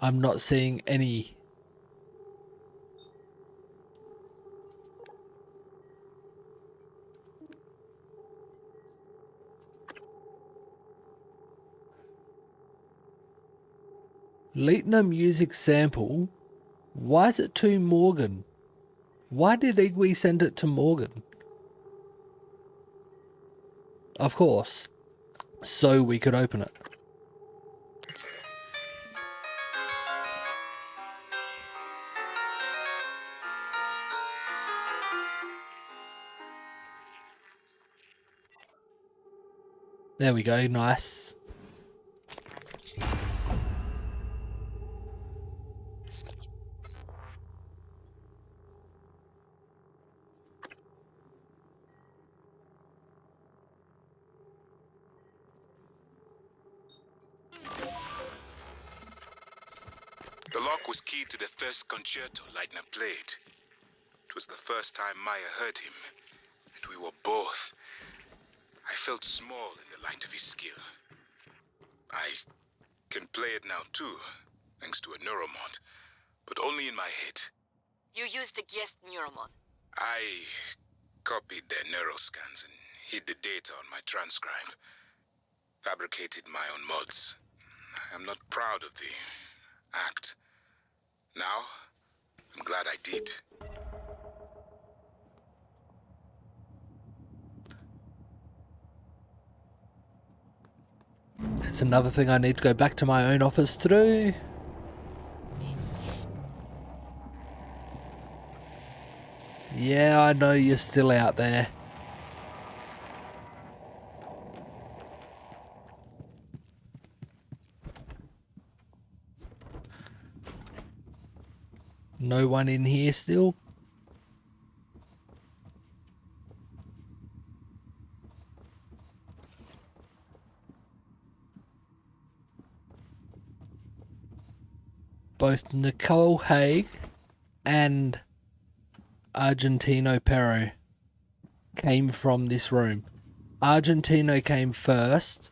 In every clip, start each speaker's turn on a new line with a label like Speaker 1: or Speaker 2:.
Speaker 1: I'm not seeing any. Leitner music sample. Why is it to Morgan? Why did Igwe send it to Morgan? Of course. So we could open it. There we go, nice.
Speaker 2: The lock was key to the first concerto Leitner played. It was the first time Maya heard him, and we were both. I felt small in the light of his skill. I can play it now too, thanks to a neuromod, but only in my head.
Speaker 3: You used a guest neuromod.
Speaker 2: I copied their neuroscans and hid the data on my transcribe. Fabricated my own mods. I am not proud of the act. Now, I'm glad I did.
Speaker 1: That's another thing I need to go back to my own office to do. Yeah, I know you're still out there. No one in here still? Both Nicole Haig and Argentino Pero came from this room. Argentino came first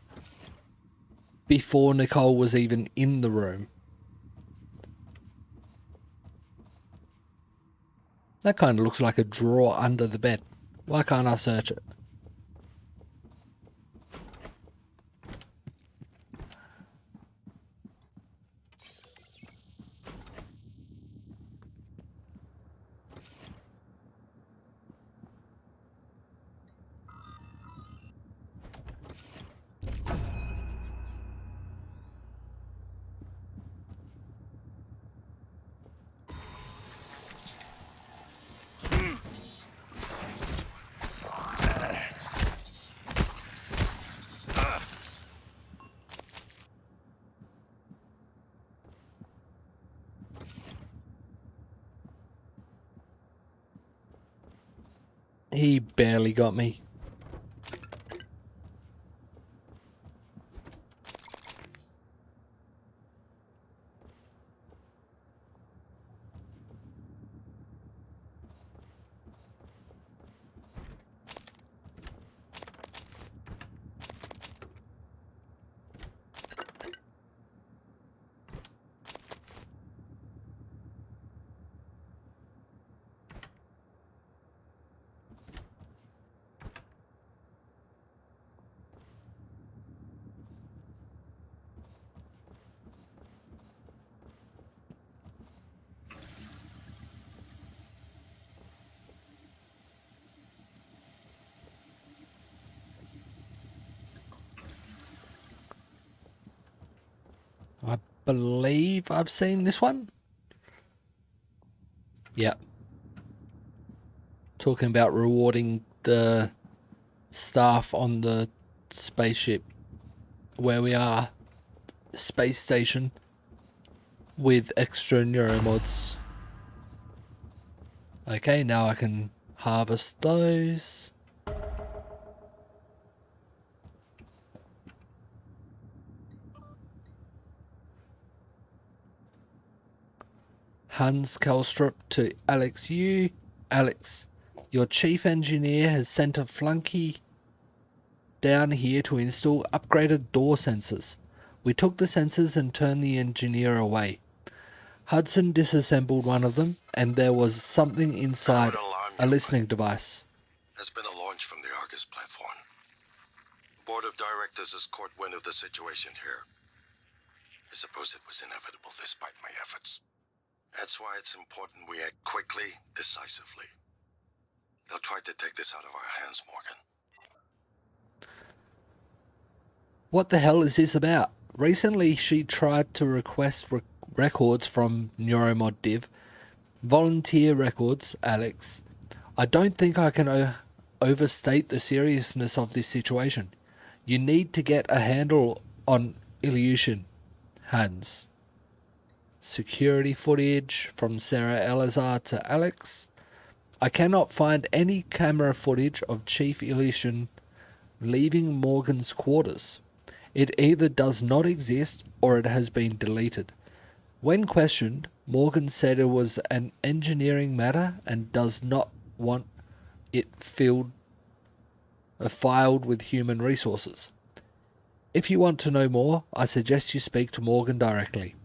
Speaker 1: before Nicole was even in the room. That kind of looks like a drawer under the bed. Why can't I search it? He barely got me. I believe I've seen this one. Yep. Talking about rewarding the staff on the spaceship where we are, space station, with extra neuromods. Okay, now I can harvest those. Hans Kelstrup to Alex Yu. Alex, your chief engineer has sent a flunky down here to install upgraded door sensors. We took the sensors and turned the engineer away. Hudson disassembled one of them, and there was something inside
Speaker 4: alarm
Speaker 1: a
Speaker 4: you,
Speaker 1: listening device.
Speaker 4: Has been a launch from the Argus platform. Board of Directors has caught wind of the situation here. I suppose it was inevitable despite my efforts. That's why it's important we act quickly, decisively. They'll try to take this out of our hands, Morgan.
Speaker 1: What the hell is this about? Recently, she tried to request records from Neuromod Div. Volunteer records, Alex. I don't think I can overstate the seriousness of this situation. You need to get a handle on Ilyushin, Hans. Security footage from Sarah Elazar to Alex. I cannot find any camera footage of Chief Ilyushin leaving Morgan's quarters. It either does not exist or it has been deleted. When questioned, Morgan said it was an engineering matter and does not want it filed with human resources. If you want to know more, I suggest you speak to Morgan directly.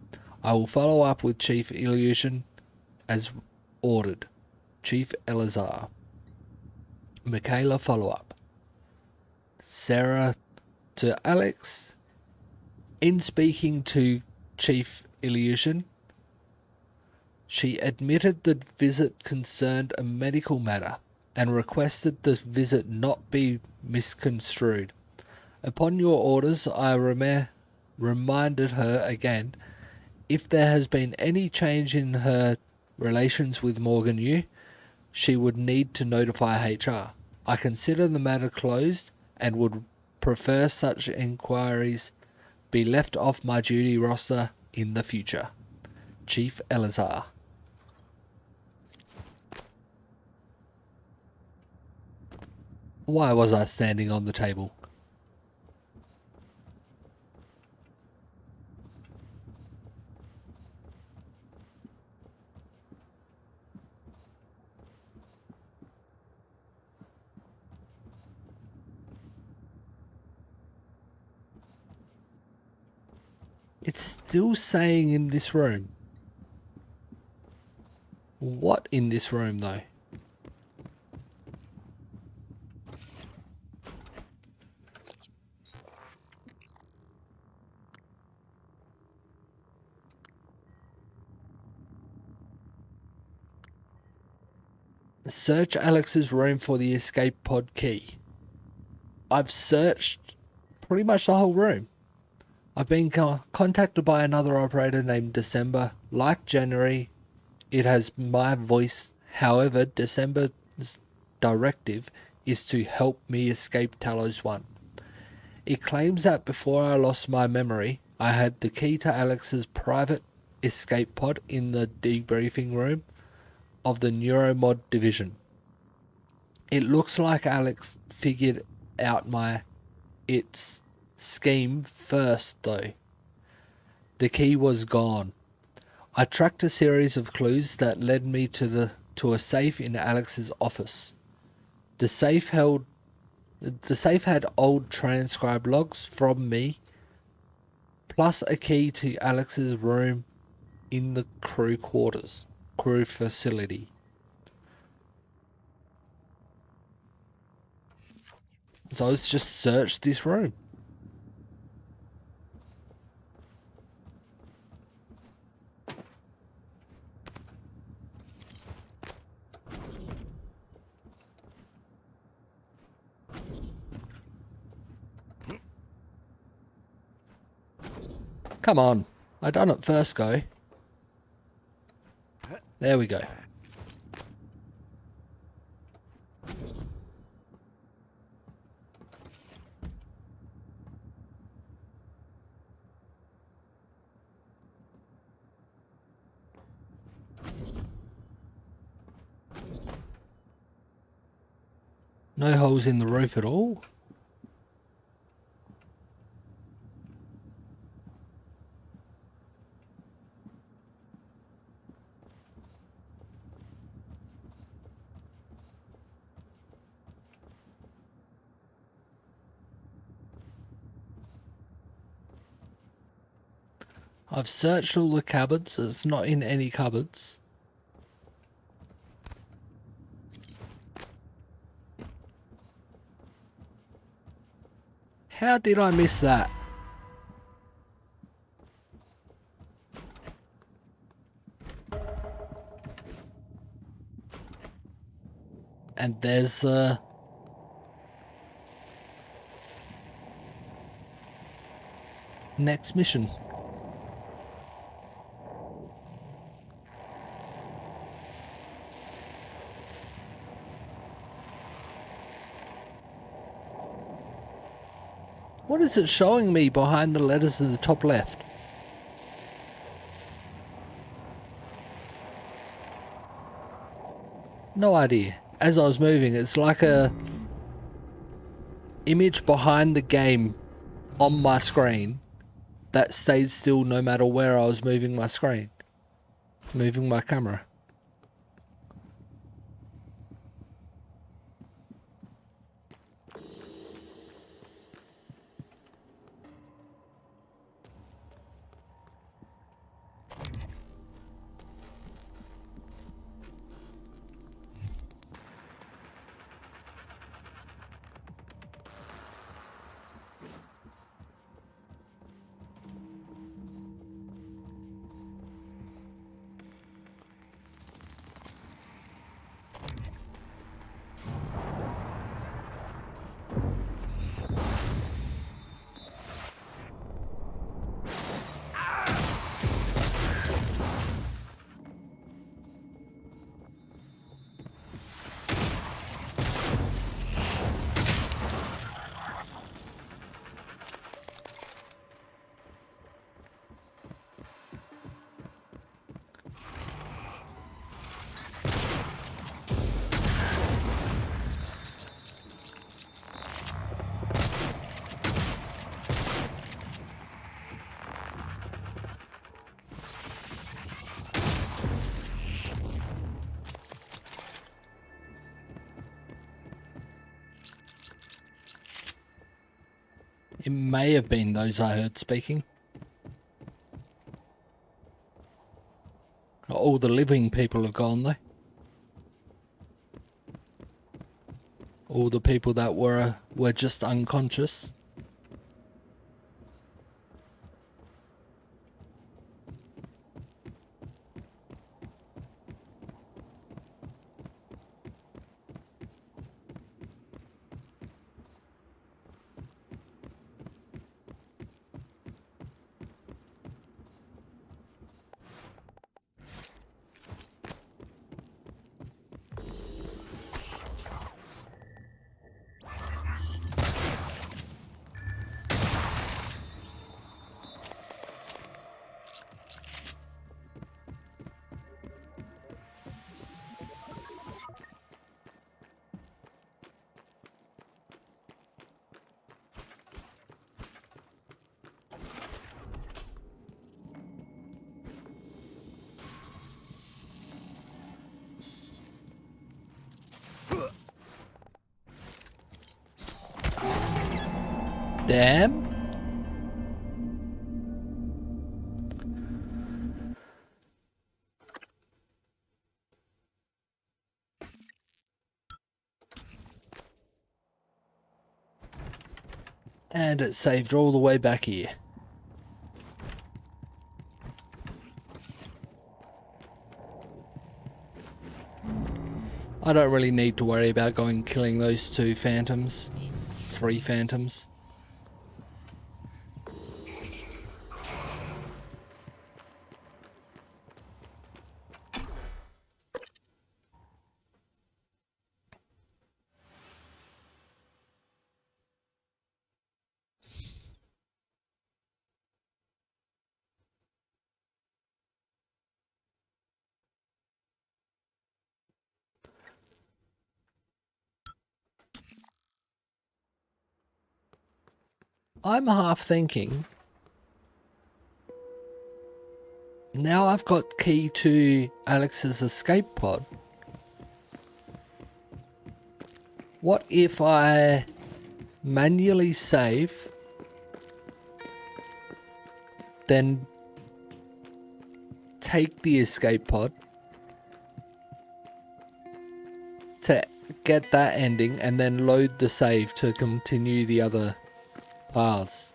Speaker 1: I will follow up with Chief Ilyushin as ordered. Chief Elazar. Michaela follow-up. Sarah to Alex. In speaking to Chief Ilyushin, she admitted the visit concerned a medical matter and requested the visit not be misconstrued. Upon your orders, I reminded her again, if there has been any change in her relations with Morgan Yu, she would need to notify HR. I consider the matter closed and would prefer such inquiries be left off my duty roster in the future. Chief Elazar. Why was I standing on the table? It's still saying in this room. What in this room, though? Search Alex's room for the escape pod key. I've searched pretty much the whole room. I've been contacted by another operator named December. Like January, it has my voice. However, December's directive is to help me escape Talos 1. It claims that before I lost my memory, I had the key to Alex's private escape pod in the debriefing room of the Neuromod division. It looks like Alex figured out its scheme first, though. The key was gone. I tracked a series of clues that led me to a safe in Alex's office. The safe had old transcribed logs from me, plus a key to Alex's room in the crew facility. So let's just search this room. Come on. I done it first go. There we go. No holes in the roof at all. I've searched all the cupboards. It's not in any cupboards. How did I miss that? And there's the next mission. What is it showing me behind the letters in the top left? No idea. As I was moving, it's like a image behind the game on my screen that stayed still no matter where I was moving my screen, moving my camera. It may have been those I heard speaking. All the living people are gone though. All the people that were just unconscious. Damn. And it saved all the way back here. I don't really need to worry about going killing those 2 phantoms. 3 phantoms. I'm half thinking, now I've got key to Alex's escape pod. What if I manually save, then take the escape pod to get that ending and then load the save to continue the other paths.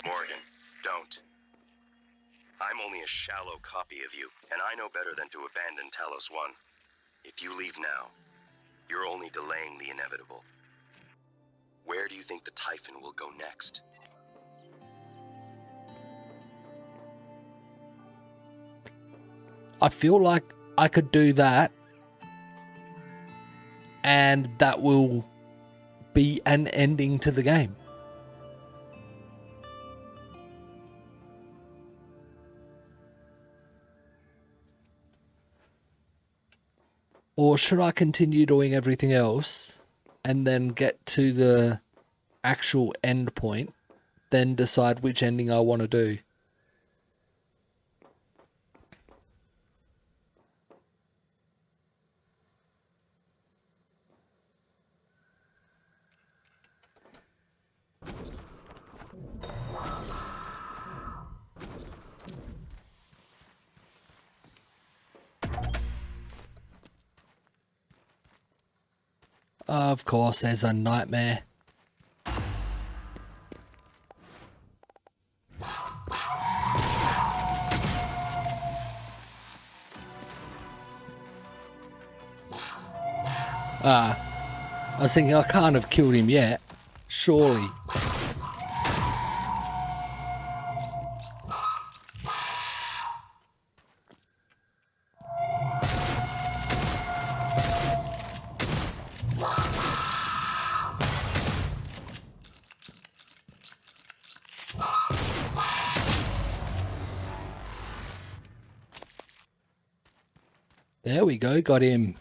Speaker 4: Morgan, don't. I'm only a shallow copy of you, and I know better than to abandon Talos 1. If you leave now, you're only delaying the inevitable. Where do you think the Typhon will go next?
Speaker 1: I feel like I could do that, and that will be an ending to the game. Or should I continue doing everything else and then get to the actual end point, then decide which ending I want to do? Of course, there's a nightmare. I was thinking I can't have killed him yet. Surely. There we go, got him.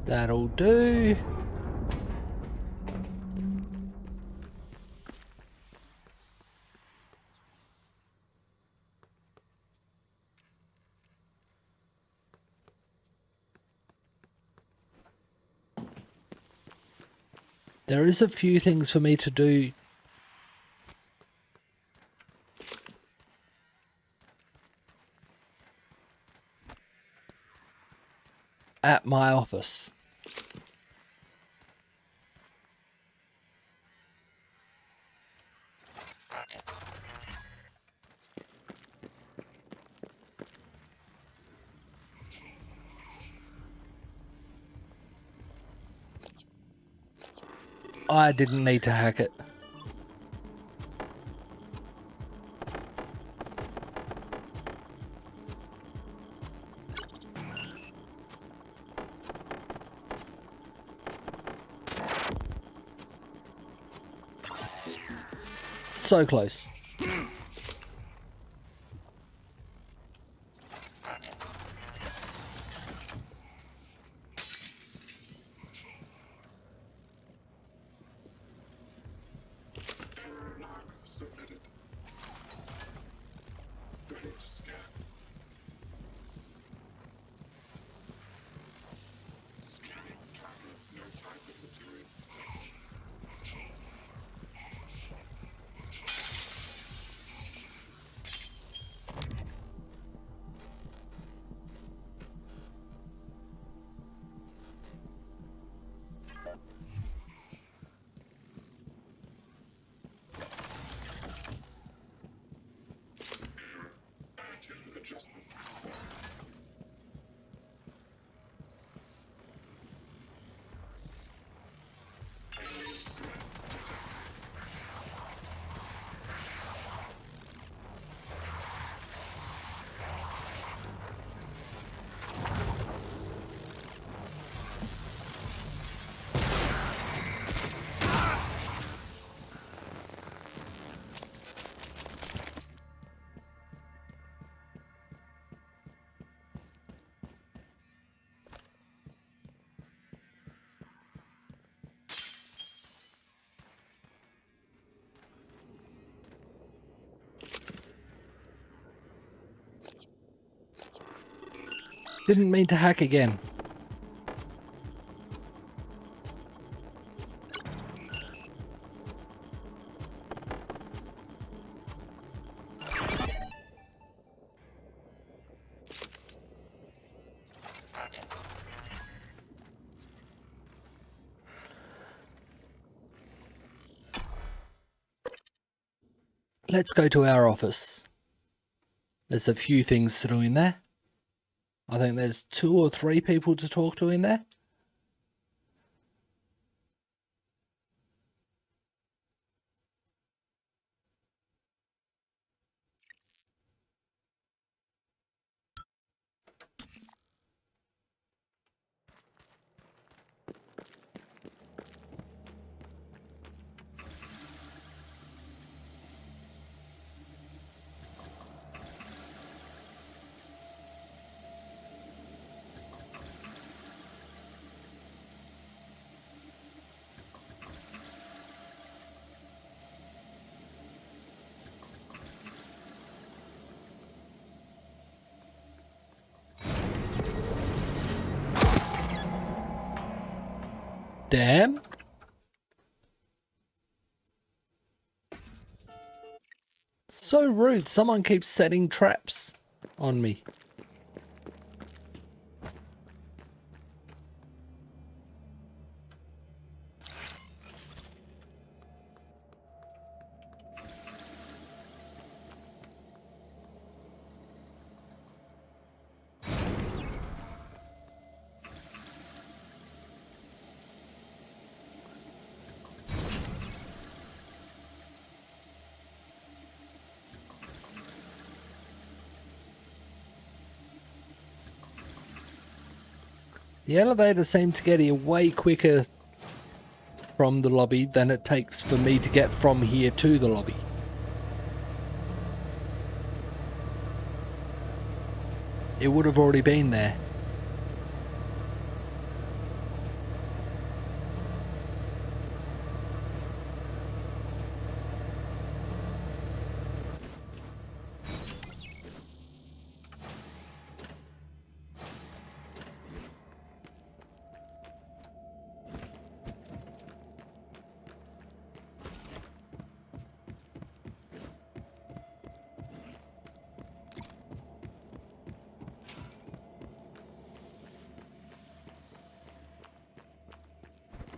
Speaker 1: That'll do. There is a few things for me to do at my office. I didn't need to hack it. So close. Didn't mean to hack again. Let's go to our office. There's a few things to do in there. I think there's 2 or 3 people to talk to in there. Damn. So rude. Someone keeps setting traps on me. The elevator seemed to get here way quicker from the lobby than it takes for me to get from here to the lobby. It would have already been there.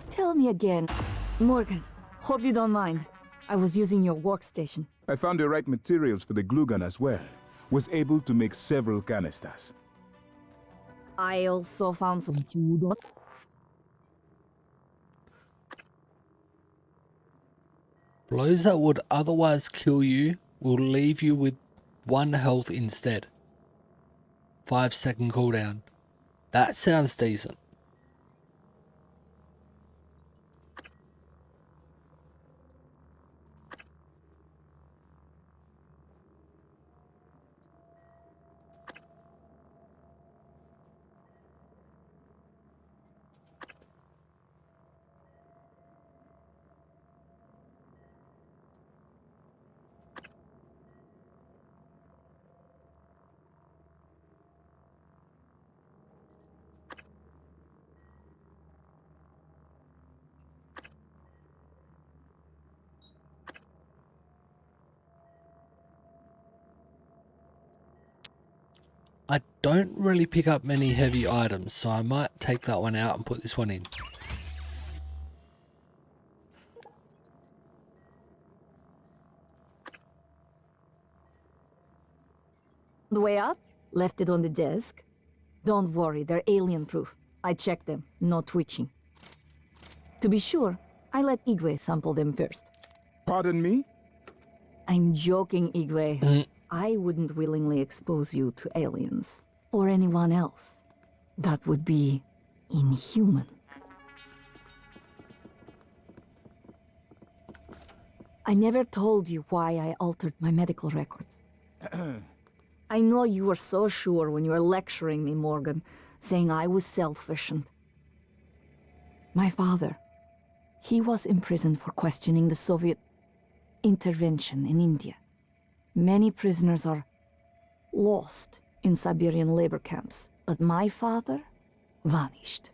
Speaker 5: Tell me again. Morgan, hope you don't mind. I was using your workstation.
Speaker 6: I found the right materials for the glue gun as well. Was able to make several canisters.
Speaker 5: I also found some judo.
Speaker 1: Blows that would otherwise kill you will leave you with 1 health instead. 5-second cooldown. That sounds decent. I don't really pick up many heavy items, so I might take that one out and put this one in.
Speaker 5: The way up? Left it on the desk. Don't worry, they're alien-proof. I checked them, no twitching. To be sure, I let Igwe sample them first.
Speaker 6: Pardon me?
Speaker 5: I'm joking, Igwe. I wouldn't willingly expose you to aliens. Or anyone else. That would be inhuman. I never told you why I altered my medical records. I know you were so sure when you were lecturing me, Morgan, saying I was selfish and... My father, he was imprisoned for questioning the Soviet intervention in India. Many prisoners are lost in Siberian labor camps, But my father vanished.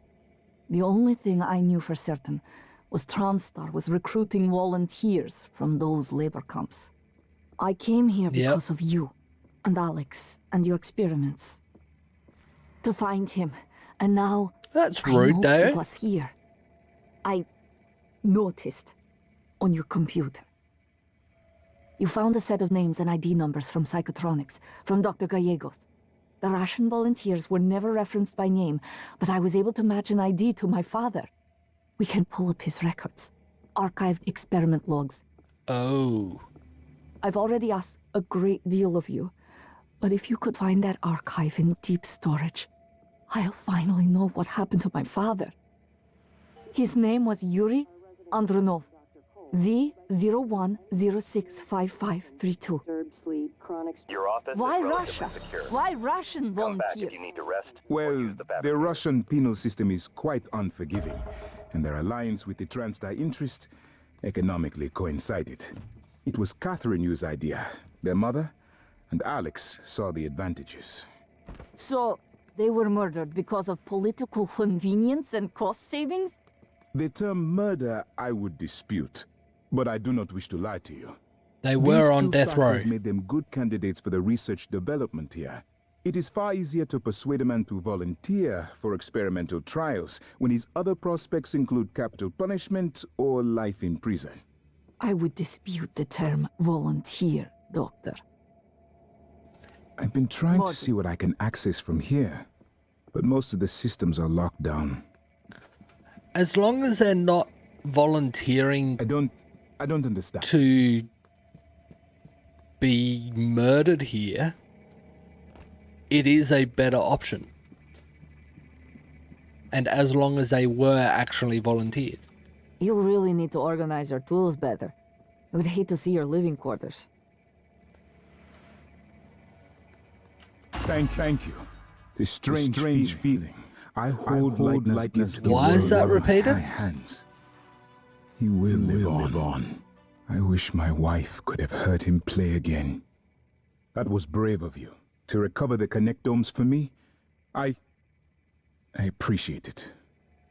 Speaker 5: The only thing I knew for certain was TranStar was recruiting volunteers from those labor camps. I came here because of you and Alex and your experiments. To find him, and now
Speaker 1: That's
Speaker 5: I
Speaker 1: rude,
Speaker 5: know
Speaker 1: though.
Speaker 5: he was here. I noticed on your computer. You found a set of names and ID numbers from Psychotronics, from Dr. Gallegos. The Russian volunteers were never referenced by name, but I was able to match an ID to my father. We can pull up his records, archived experiment logs.
Speaker 1: Oh.
Speaker 5: I've already asked a great deal of you, but if you could find that archive in deep storage, I'll finally know what happened to my father. His name was Yuri Andronov, V01065532.
Speaker 7: Your office
Speaker 5: Why
Speaker 7: is relatively
Speaker 5: Russia?
Speaker 7: secure.
Speaker 5: Why Russian
Speaker 7: Come back
Speaker 5: volunteers?
Speaker 7: if you need to rest. or
Speaker 6: Well,
Speaker 7: use the
Speaker 6: the
Speaker 7: bathroom.
Speaker 6: Russian penal system is quite unforgiving, and their alliance with the TranStar interest economically coincided. It was Catherine Yu's idea. Their mother and Alex saw the advantages.
Speaker 5: So, they were murdered because of political convenience and cost savings?
Speaker 6: The term murder I would dispute, but I do not wish to lie to you.
Speaker 1: They were
Speaker 6: These
Speaker 1: on
Speaker 6: two
Speaker 1: death row.
Speaker 6: factors made them good candidates for the research development here. It is far easier to persuade a man to volunteer for experimental trials when his other prospects include capital punishment or life in prison.
Speaker 5: I would dispute the term volunteer, Doctor.
Speaker 6: I've been trying
Speaker 5: Morgan.
Speaker 6: to see what I can access from here, but most of the systems are locked down.
Speaker 1: As long as they're not volunteering
Speaker 6: I don't understand.
Speaker 1: to be murdered here, it is a better option. And as long as they were actually volunteers.
Speaker 5: You really need to organize your tools better. I would hate to see your living quarters.
Speaker 6: Thank you. It's a strange feeling. I hold lightness.
Speaker 1: Why is that repeated?
Speaker 6: Hands. He will live on. I wish my wife could have heard him play again. That was brave of you. To recover the connectomes for me, I appreciate it.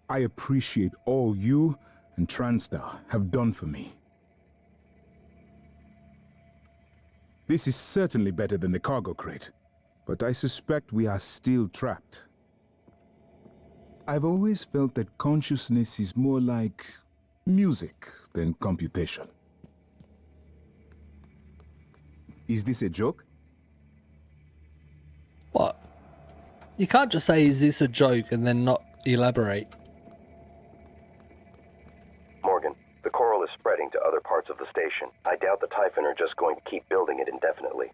Speaker 6: I appreciate all you and TranStar have done for me. This is certainly better than the cargo crate, but I suspect we are still trapped. I've always felt that consciousness is more like music than computation. Is this a joke?
Speaker 1: What? You can't just say, is this a joke, and then not elaborate.
Speaker 7: Morgan, the coral is spreading to other parts of the station. I doubt the Typhon are just going to keep building it indefinitely.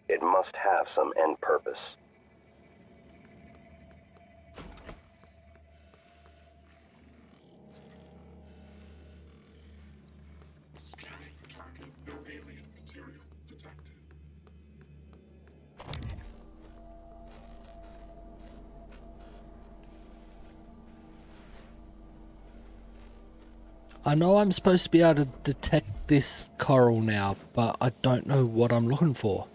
Speaker 7: It must have some end purpose.
Speaker 1: I know I'm supposed to be able to detect this coral now, but I don't know what I'm looking for.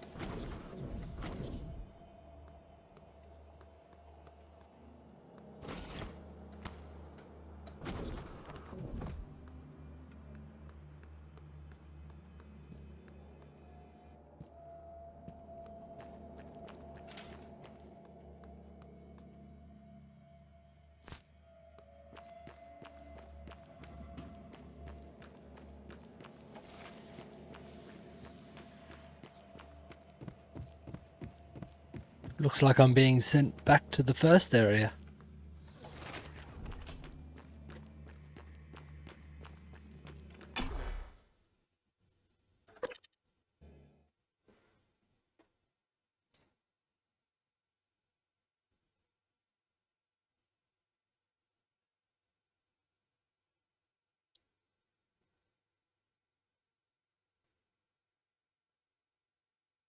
Speaker 1: Looks like I'm being sent back to the first area.